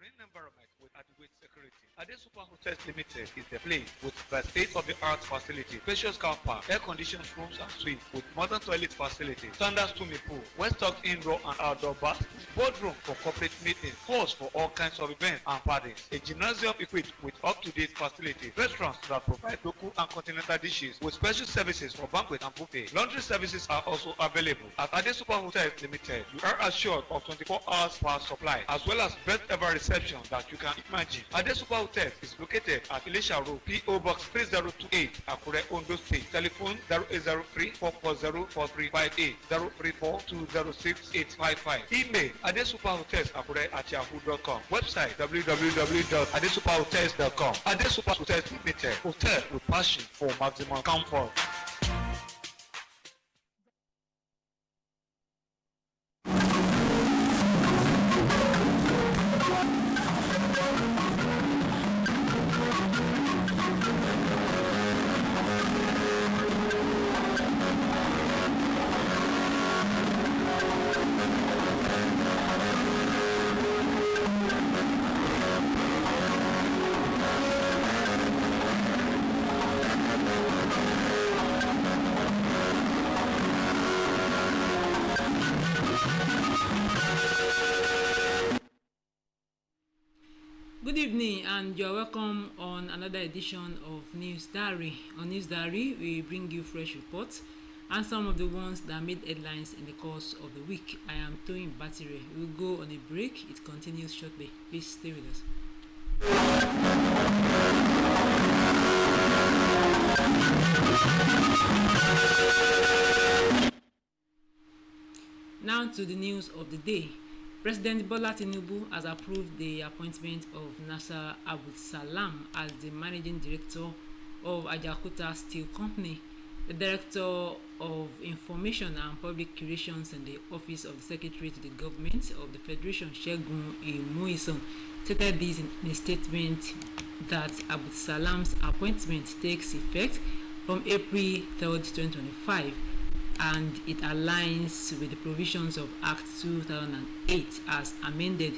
serene environment with adequate security. Ade Super Hotels Limited is the place with the state-of-the-art facility, spacious car park, air-conditioned rooms and suites with modern toilet facilities, standard swimming pool, well-stocked indoor and outdoor baths, boardroom for corporate meetings, halls for all kinds of events and parties, a gymnasium equipped with up-to-date facilities, restaurants that provide local and continental dishes with special services for banquet and buffet. Laundry services are also available. At Ade Super Hotels Limited, you are assured of 24 hours power supply as well as best ever reception that you can imagine. Ade Super Hotels is located at Elisha Road, PO Box 3028, Akure, Ondo State. Telephone 0803 440 4358, 034 206 855. Email adesuperhotels@yahoo.com. Website www.adesuperhotels.com. Ade Super Hotels Limited, hotel with passion for maximum comfort. Good evening and you're welcome on another edition of News Diary. On News Diary, we bring you fresh reports and some of the ones that made headlines in the course of the week. I am Toyin Batire. We'll go on a break. It continues shortly. Please stay with us. Now to the news of the day. President Bola Tinubu has approved the appointment of Nta Akure as the Managing Director of Ajaokuta Steel Company. The Director of Information and Public Relations in the Office of the Secretary to the Government of the Federation, Segun Imuison, stated this in a statement that Akure appointment takes effect from April 3rd, 2025. And it aligns with the provisions of Act 2008 as amended.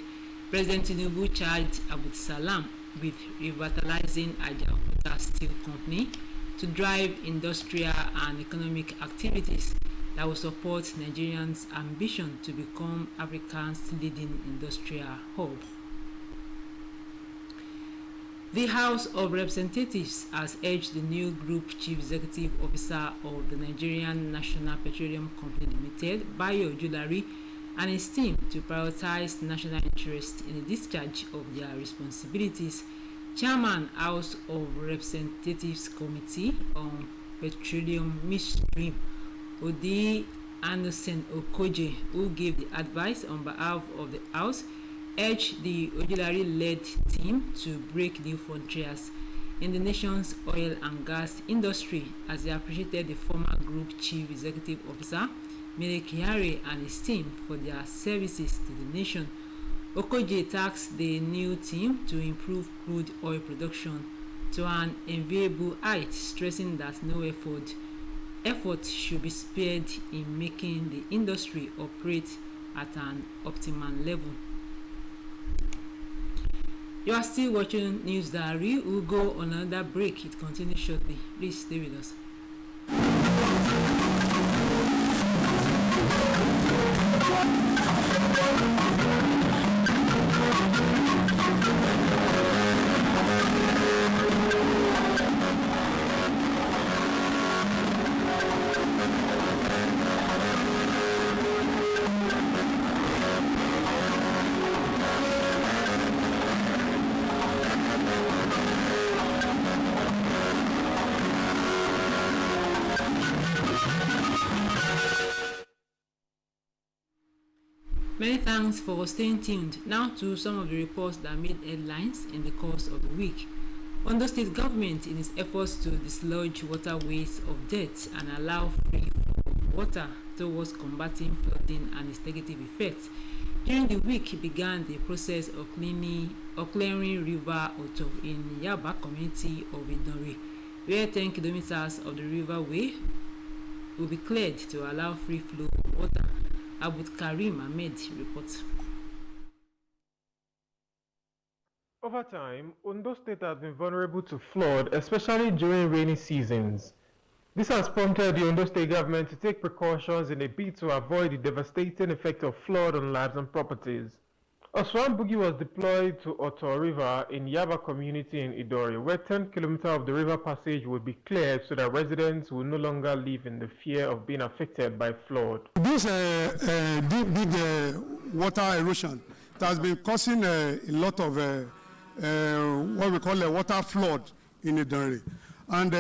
President Tinubu charged Akure with revitalizing Ajaokuta Steel Company to drive industrial and economic activities that will support Nigerians' ambition to become Africa's leading industrial hub. The House of Representatives has urged the new Group Chief Executive Officer of the Nigerian National Petroleum Company Limited, Bayo Ojulari, and his team to prioritize national interest in the discharge of their responsibilities. Chairman, House of Representatives Committee on Petroleum Midstream, Odi Anderson Okoje, who gave the advice on behalf of the House, urged the Ojulari-led team to break new frontiers in the nation's oil and gas industry as he appreciated the former Group Chief Executive Officer, Mele Kyari, and his team for their services to the nation. Okoje tasked the new team to improve crude oil production to an enviable height, stressing that no effort should be spared in making the industry operate at an optimal level. You are still watching News Diary. We'll go on another break. It continues shortly. Please stay with us. Many thanks for staying tuned. Now to some of the reports that made headlines in the course of the week. Ondo State government, in its efforts to dislodge waterways of debt and allow free flow of water towards combating flooding and its negative effects, during the week began the process of clearing River Oto in Yaba community of Idonre, where 10 kilometers of the riverway will be cleared to allow free flow of water. Abud Karim Ahmed reports. Over time, Ondo State has been vulnerable to flood, especially during rainy seasons. This has prompted the Ondo State government to take precautions in a bid to avoid the devastating effect of flood on lives and properties. A swamp boogie was deployed to Oto River in Yaba community in Idori, where 10 kilometers of the river passage would be cleared so that residents will no longer live in the fear of being affected by flood. This big water erosion has been causing a lot of what we call a water flood in Idori. And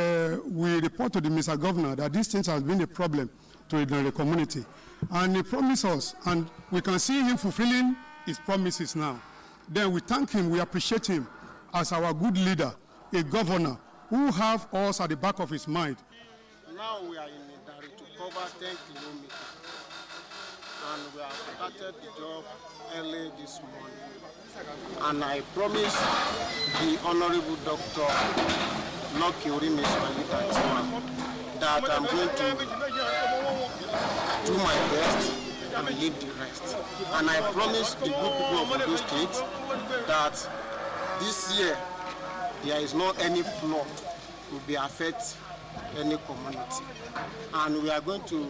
we report to the Mr. Governor that these things has been a problem to the community. And he promised us, and we can see him fulfilling his promises now. Then we thank him, we appreciate him as our good leader, a governor who have us at the back of his mind. Now we are in Idari to cover 10 kilometers. And we have started the job early this morning. And I promise the Honorable Dr. Lucky that I'm going to do my best and leave the rest. And I promise the good people of Ondo State that this year there is not any flood will be affect any community. And we are going to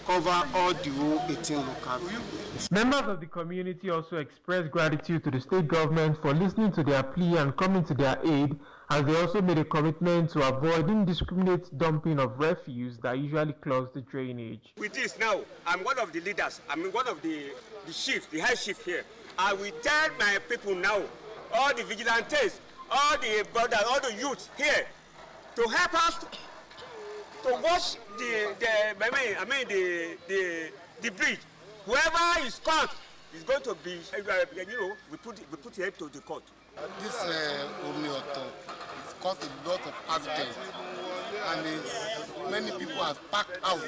cover all the whole 18 local governments. Members of the community also expressed gratitude to the state government for listening to their plea and coming to their aid, as they also made a commitment to avoid indiscriminate dumping of refuse that usually clogs the drainage. With this now, I'm one of the leaders, I'm one of the chief, the high chief here. I will tell my people now, all the vigilantes, all the brothers, all the youth here, to help us to watch the bridge. Whoever is caught is going to be, we put him to the court. This Omioto has caused a lot of accidents, and many people have packed out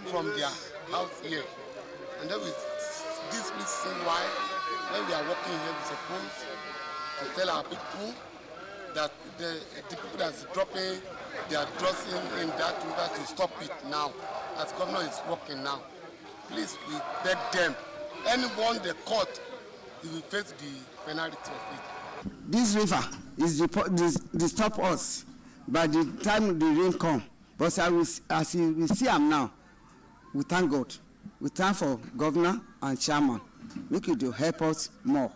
from their house here. And that is this reason why, when we are working here, we're supposed to tell our people that the people that's dropping their drugs in that river to stop it now, as governor is working now. Please, we beg them. Anyone they caught, he will face the penalty of it. This river is disturb us by the time the rain come. But as we see them now, we thank God. We thank for governor and chairman. Make it to help us more.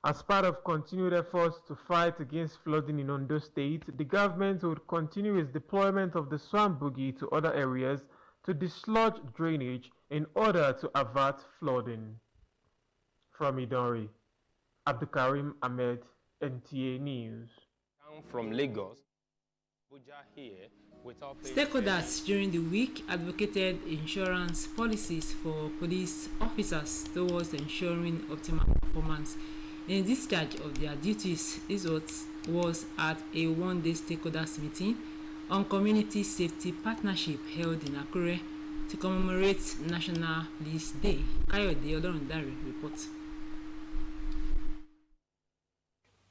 As part of continued efforts to fight against flooding in Ondo State, the government would continue its deployment of the swamp boogie to other areas to dislodge drainage in order to avert flooding. From Idori, Abdulkarim Ahmed, NTA News. From Lagos, here Stakeholders during the week advocated insurance policies for police officers towards ensuring optimal performance in discharge of their duties. This was at a one-day stakeholders meeting on Community Safety Partnership held in Akure to commemorate National Police Day. Kayode Olorundare reports.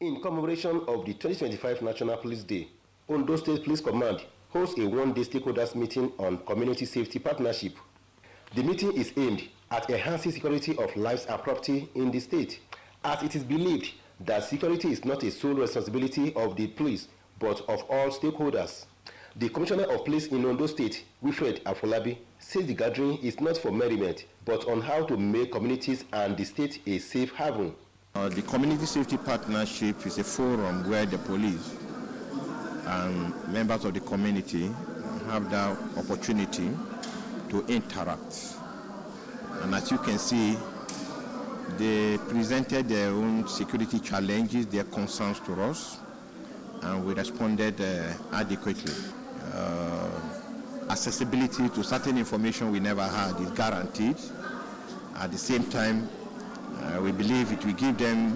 In commemoration of the 2025 National Police Day, Ondo State Police Command hosts a one-day stakeholders meeting on Community Safety Partnership. The meeting is aimed at enhancing security of lives and property in the state, as it is believed that security is not a sole responsibility of the police, but of all stakeholders. The Commissioner of Police in Ondo State, Wilfred Afolabi, says the gathering is not for merriment, but on how to make communities and the state a safe haven. The Community Safety Partnership is a forum where the police and members of the community have the opportunity to interact. And as you can see, they presented their own security challenges, their concerns to us, and we responded adequately. Accessibility to certain information we never had is guaranteed. At the same time, we believe it will give them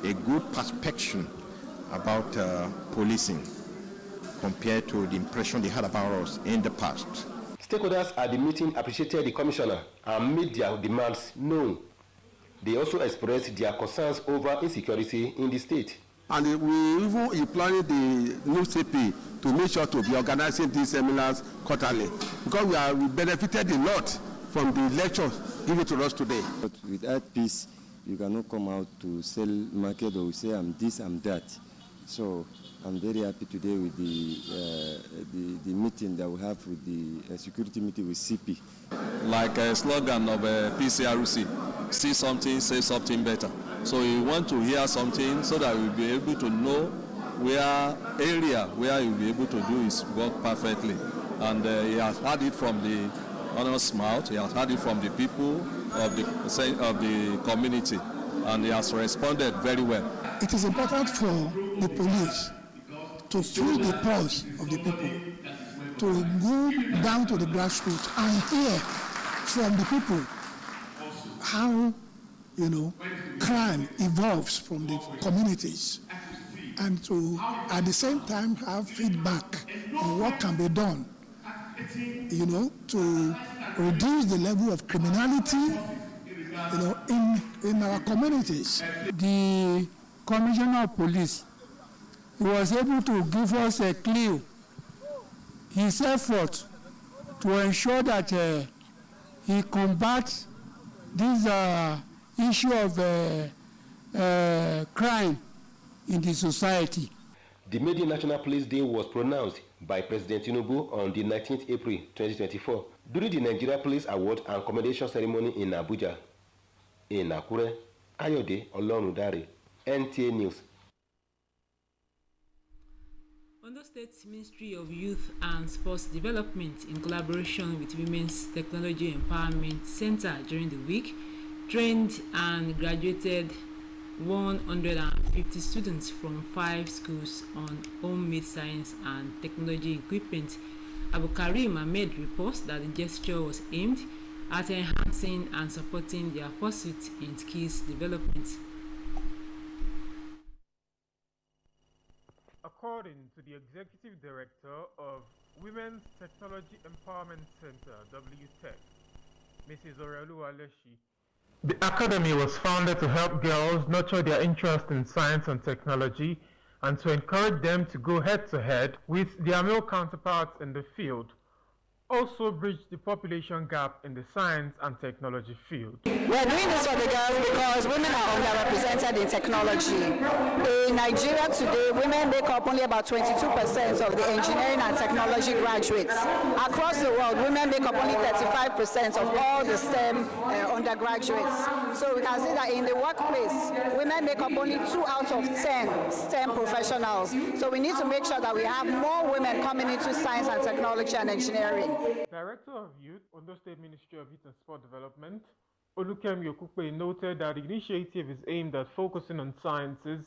a good perspective about policing compared to the impression they had about us in the past. Stakeholders at the meeting appreciated the Commissioner and made their demands known. They also expressed their concerns over insecurity in the state. And we even planning the new CP to make sure to be organizing these seminars quarterly, because we benefited a lot from the lectures given to us today. But without peace, You cannot come out to sell market or say I'm this, I'm that. So I'm very happy today with the meeting that we have with the security meeting with CP. Like a slogan of PCRC, see something, say something better. So we want to hear something so that we'll be able to know where you'll be able to do his work perfectly. And he has heard it from the honor's mouth, he has heard it from the people of the community, and he has responded very well. It is important for the police to feel the pulse of the people, to go down to the grassroots and hear from the people how, crime evolves from the communities, and to, at the same time, have feedback on what can be done, to reduce the level of criminality, in our communities. The Commissioner of Police, he was able to give us a clue, his effort to ensure that he combats this issue of crime in the society. The May National Police Day was pronounced by President Tinubu on the 19th April 2024 during the Nigeria Police Award and Commendation Ceremony in Abuja. In Akure, Ayode Olorundare, NTA News. Ondo State Ministry of Youth and Sports Development, in collaboration with Women's Technology Empowerment Center during the week, trained and graduated 150 students from 5 schools on homemade science and technology equipment. Abu Karim Ahmed reports that the gesture was aimed at enhancing and supporting their pursuit in skills development. According to the Executive Director of Women's Technology Empowerment Center, WTech, Mrs. Orelu Aleshi, the academy was founded to help girls nurture their interest in science and technology and to encourage them to go head-to-head with their male counterparts in the field. Also bridge the population gap in the science and technology field. We're doing this for the girls because women are underrepresented in technology. In Nigeria today, women make up only about 22% of the engineering and technology graduates. Across the world, women make up only 35% of all the STEM undergraduates. So we can see that in the workplace, women make up only 2 out of 10 STEM professionals. So we need to make sure that we have more women coming into science and technology and engineering. Director of Youth, Ondo State Ministry of Youth and Sport Development, Olukem Yokupe, noted that the initiative is aimed at focusing on sciences,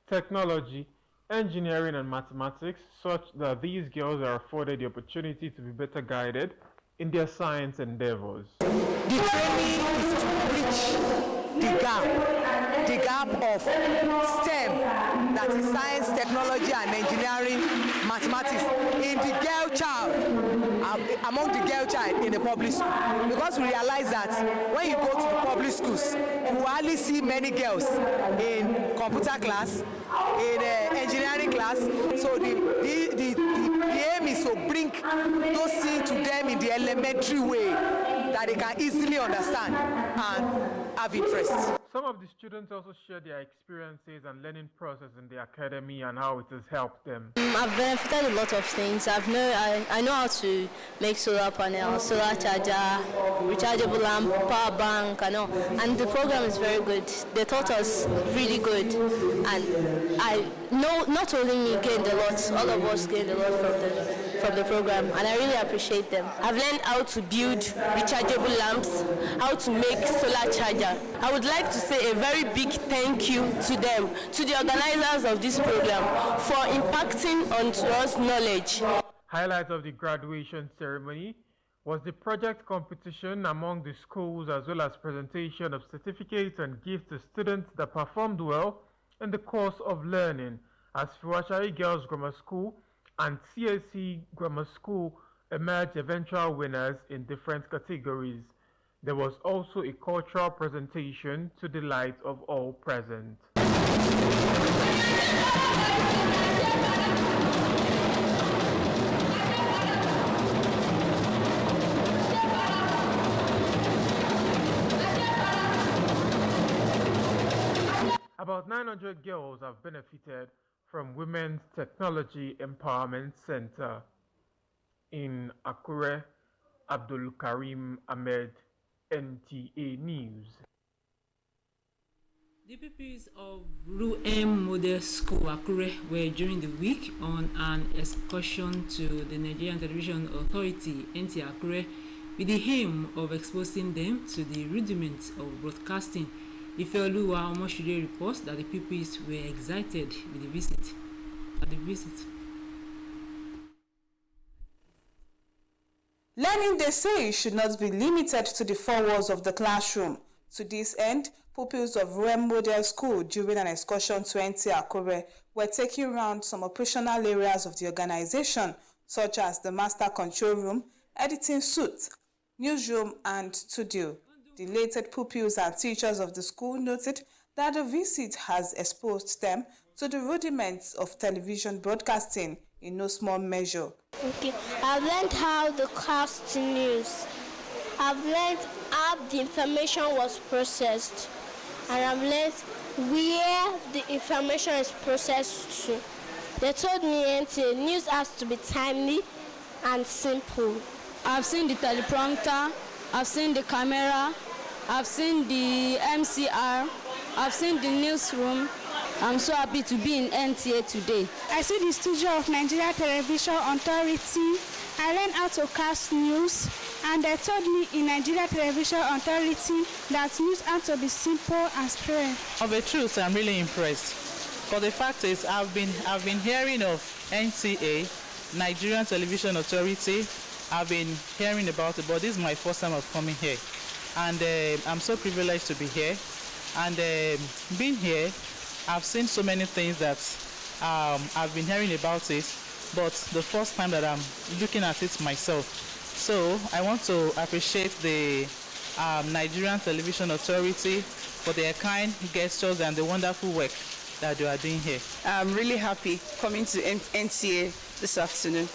technology, engineering and mathematics such that these girls are afforded the opportunity to be better guided in their science endeavors. The training is to bridge the gap of STEM, that is science, technology and engineering, mathematics, in the girl child, among the girl child in the public school. Because we realize that when you go to the public schools, you hardly see many girls in computer class, in engineering class. So the aim is to bring those things to them in the elementary way that they can easily understand and have interest. Some of the students also share their experiences and learning process in the academy and how it has helped them. I've benefited a lot of things. I know how to make solar panels, solar charger, rechargeable lamp, power bank, and the program is very good. They taught us really good, and I know not only me gained a lot, all of us gained a lot from the program, and I really appreciate them. I've learned how to build rechargeable lamps, how to make solar charger. I would like to say a very big thank you to them, to the organizers of this program, for impacting onto us knowledge. Highlight of the graduation ceremony was the project competition among the schools, as well as presentation of certificates and gifts to students that performed well in the course of learning, as Fuashari Girls Grammar School and CSC Grammar School emerged eventual winners in different categories. There was also a cultural presentation to the delight of all present. 100 girls have benefited from Women's Technology Empowerment Center. In Akure, Abdul Karim Ahmed, NTA News. The pupils of Ruem Model School Akure were during the week on an excursion to the Nigerian Television Authority, Nta Akure, with the aim of exposing them to the rudiments of broadcasting. Ifeoluwa Omoshide reports that the pupils were excited with the visit. Learning, they say, should not be limited to the four walls of the classroom. To this end, pupils of Ruem Model School during an excursion to Nta Akure were taking around some operational areas of the organization, such as the master control room, editing suite, newsroom, and studio. The elated pupils and teachers of the school noted that the visit has exposed them to the rudiments of television broadcasting in no small measure. Okay, I've learned how the cast news. I've learned how the information was processed, and I've learned where the information is processed to. They told me NTA news has to be timely and simple. I've seen the teleprompter, I've seen the camera, I've seen the MCR, I've seen the newsroom. I'm so happy to be in NTA today. I see the studio of Nigeria Television Authority. I learned how to cast news, and they told me in Nigeria Television Authority that news had to be simple and straight. Of the truth, I'm really impressed. But the fact is, I've been hearing of NTA, Nigerian Television Authority. I've been hearing about it, but this is my first time of coming here, and I'm so privileged to be here. And being here, I've seen so many things that I've been hearing about it, but the first time that I'm looking at it myself. So I want to appreciate the Nigerian Television Authority for their kind gestures and the wonderful work that they are doing here. I'm really happy coming to NTA this afternoon.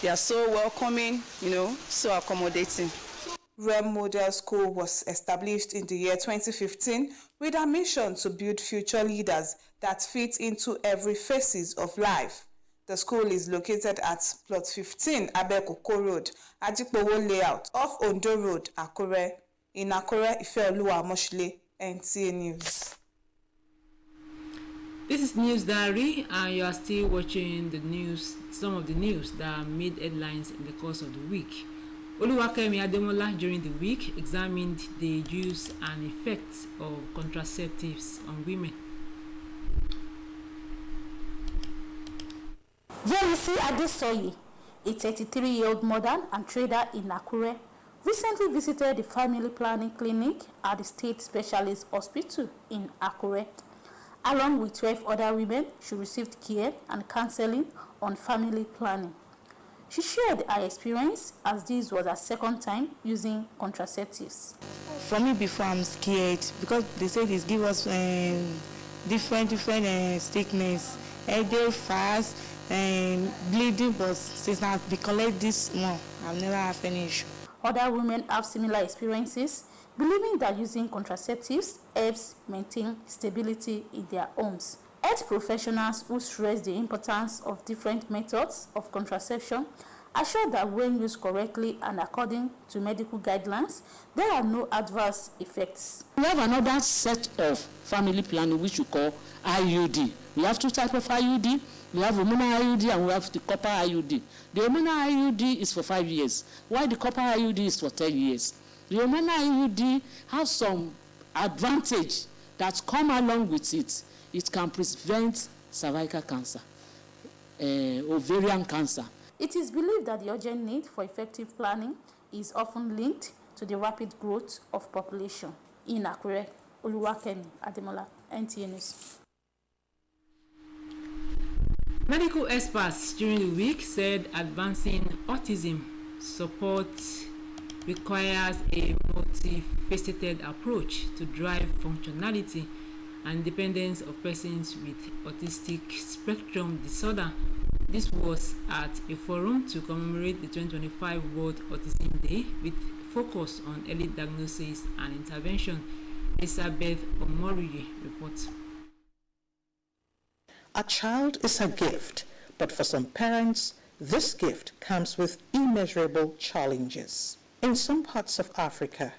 They are so welcoming, so accommodating. Ruem Model School was established in the year 2015 with a mission to build future leaders that fit into every phase of life. The school is located at Plot 15, Abekoko Road, Ajipowo Layout, off Ondo Road, Akure. In Akure, Ifeoluwa Omoshile, NTA News. This is News Diary, and you are still watching the news, some of the news that made headlines in the course of the week. Oluwakemi Ademola during the week examined the use and effects of contraceptives on women. Yemisi Adesoye, a 33-year-old mother and trader in Akure, recently visited the family planning clinic at the State Specialist Hospital in Akure. Along with 12 other women, she received care and counseling on family planning. She shared her experience as this was her second time using contraceptives. For me, before I'm scared because they say this give us different sickness, headache, fast, and bleeding. But since I've been collect this more, I've never had any issue. Other women have similar experiences, believing that using contraceptives helps maintain stability in their homes. Health professionals who stress the importance of different methods of contraception assure that when used correctly and according to medical guidelines, there are no adverse effects. We have another set of family planning which we call IUD. We have two types of IUD. We have hormonal IUD and we have the copper IUD. The hormonal IUD is for 5 years, while the copper IUD is for 10 years. The hormonal IUD has some advantage that come along with it. It can prevent cervical cancer, ovarian cancer. It is believed that the urgent need for effective planning is often linked to the rapid growth of population. In Akure, Oluwakemi Ademola, NTA News. Medical experts during the week said advancing autism support requires a multifaceted approach to drive functionality and independence of persons with autistic spectrum disorder. This was at a forum to commemorate the 2025 World Autism Day with focus on early diagnosis and intervention. Elizabeth Omoriye reports. A child is a gift, but for some parents, this gift comes with immeasurable challenges. In some parts of Africa,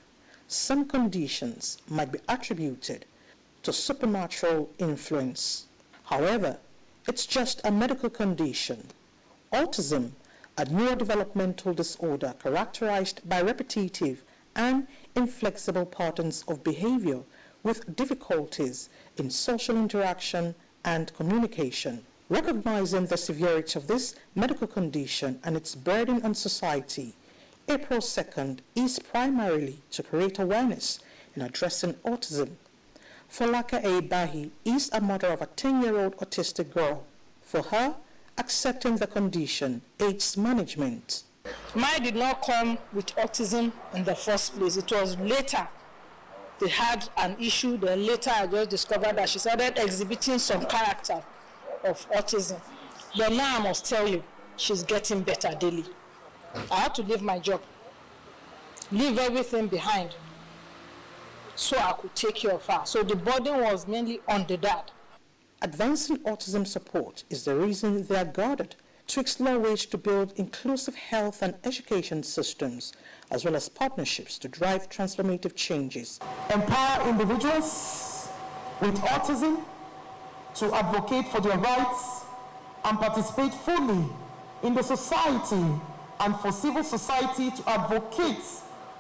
some conditions might be attributed to supernatural influence. However, it's just a medical condition. Autism, a neurodevelopmental disorder characterized by repetitive and inflexible patterns of behavior with difficulties in social interaction and communication. Recognizing the severity of this medical condition and its burden on society, April 2nd is primarily to create awareness in addressing autism. Folake Bahi is a mother of a 10-year-old autistic girl. For her, accepting the condition aids management. Mine did not come with autism in the first place. It was later they had an issue. Then later I just discovered that she started exhibiting some character of autism. But now I must tell you, she's getting better daily. I had to leave my job, leave everything behind, so I could take care of her. So the burden was mainly on the dad. Advancing autism support is the reason they are guarded to explore ways to build inclusive health and education systems, as well as partnerships to drive transformative changes. Empower individuals with autism to advocate for their rights and participate fully in the society, and for civil society to advocate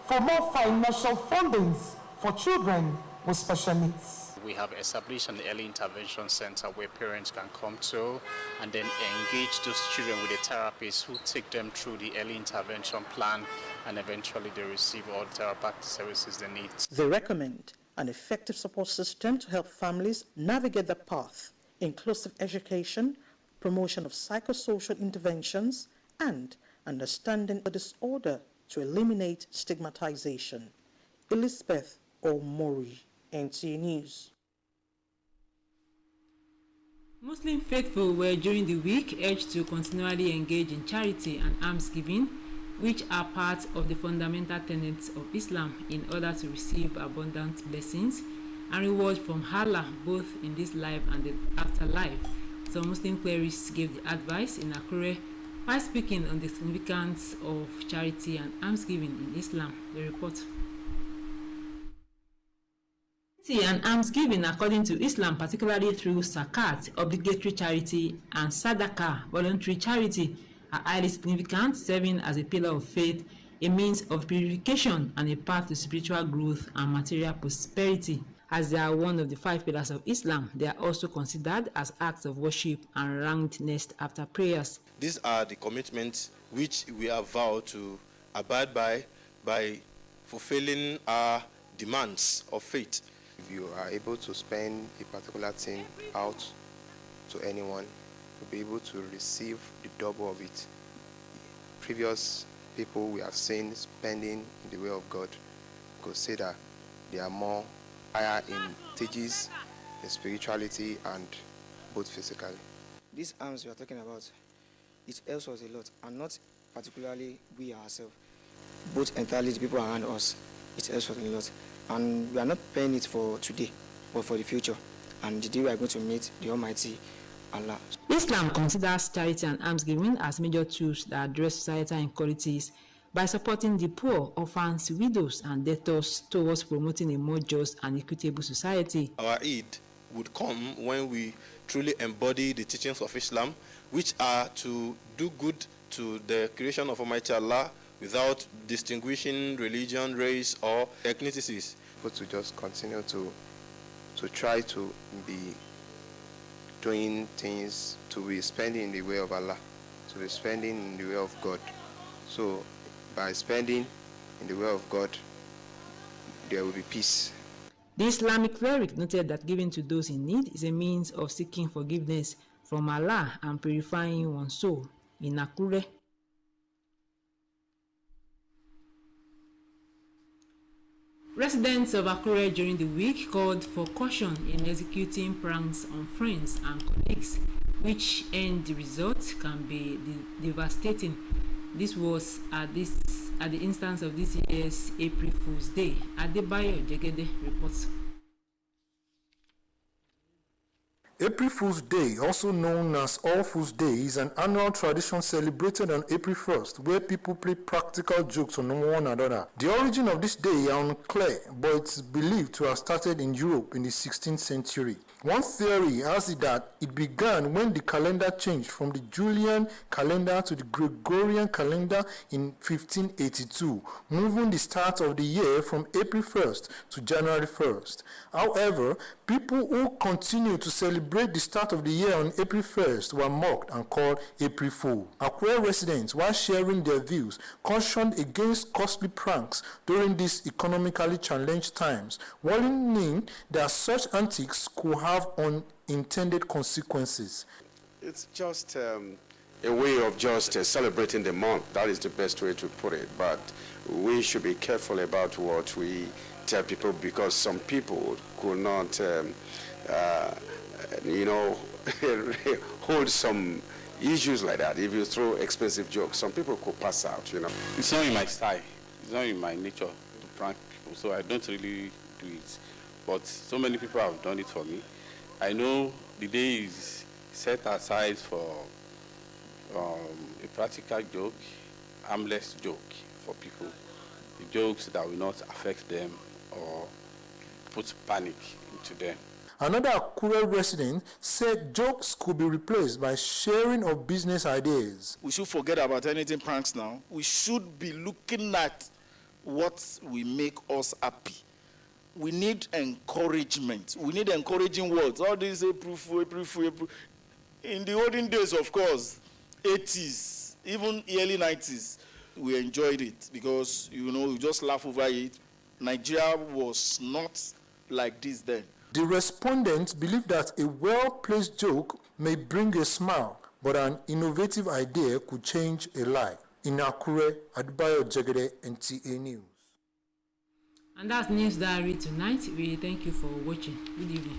for more financial fundings for children with special needs. We have established an early intervention center where parents can come to and then engage those children with a therapist who take them through the early intervention plan, and eventually they receive all the therapeutic services they need. They recommend an effective support system to help families navigate the path, inclusive education, promotion of psychosocial interventions, and understanding the disorder to eliminate stigmatization. Elizabeth Omori, NTA News. Muslim faithful were during the week urged to continually engage in charity and almsgiving, which are part of the fundamental tenets of Islam, in order to receive abundant blessings and rewards from Allah both in this life and the afterlife. Some Muslim clerics gave the advice in Akure while speaking on the significance of charity and almsgiving in Islam. The report. Charity and almsgiving, according to Islam, particularly through zakat, obligatory charity, and sadaqah, voluntary charity, are highly significant, serving as a pillar of faith, a means of purification, and a path to spiritual growth and material prosperity. As they are one of the 5 pillars of Islam, they are also considered as acts of worship and ranked next after prayers. These are the commitments which we have vowed to abide by fulfilling our demands of faith. If you are able to spend a particular thing out to anyone, you'll be able to receive the double of it. Previous people we have seen spending in the way of God could say that they are more higher in stages, in spirituality, and both physically. These arms we are talking about, it helps us a lot, and not particularly we ourselves, both entirely the people around us. It helps us a lot. And we are not paying it for today, but for the future. And the day we are going to meet the Almighty Allah. Islam considers charity and almsgiving as major tools that address societal inequalities by supporting the poor, orphans, widows, and debtors towards promoting a more just and equitable society. Our Eid would come when we truly embody the teachings of Islam, which are to do good to the creation of Almighty Allah without distinguishing religion, race, or ethnicities. But to just continue to try to be doing things, to be spending in the way of Allah, to be spending in the way of God. So by spending in the way of God, there will be peace. The Islamic cleric noted that giving to those in need is a means of seeking forgiveness from Allah and purifying one's soul. In Akure. Residents of Akure during the week called for caution in executing pranks on friends and colleagues, which end result can be devastating. This was at the instance of this year's April Fool's Day. Adebayo Jegede reports. April Fool's Day, also known as All Fool's Day, is an annual tradition celebrated on April 1st where people play practical jokes on one another. The origin of this day are unclear, but it's believed to have started in Europe in the 16th century. One theory has it that it began when the calendar changed from the Julian calendar to the Gregorian calendar in 1582, moving the start of the year from April 1st to January 1st. However, people who continued to celebrate the start of the year on April 1st were mocked and called April Fool. Akure residents, while sharing their views, cautioned against costly pranks during these economically challenged times, warning that such antics could have unintended consequences. It's just a way of just celebrating the month. That is the best way to put it. But we should be careful about what we tell people, because some people could not, hold some issues like that. If you throw expensive jokes, some people could pass out, It's not in my style. It's not in my nature to prank people, so I don't really do it. But so many people have done it for me. I know the day is set aside for a practical joke, harmless joke for people. The jokes that will not affect them or put panic into them. Another Akure resident said jokes could be replaced by sharing of business ideas. We should forget about anything pranks now. We should be looking at what will make us happy. We need encouragement. We need encouraging words. All these April Fool, April Fool, April. In the olden days, of course, 80s, even early 90s, we enjoyed it because, we just laugh over it. Nigeria was not like this then. The respondents believe that a well-placed joke may bring a smile, but an innovative idea could change a life. In Akure, Adebayo Jegede, NTA News. And that's News Diary tonight. We thank you for watching. Good evening.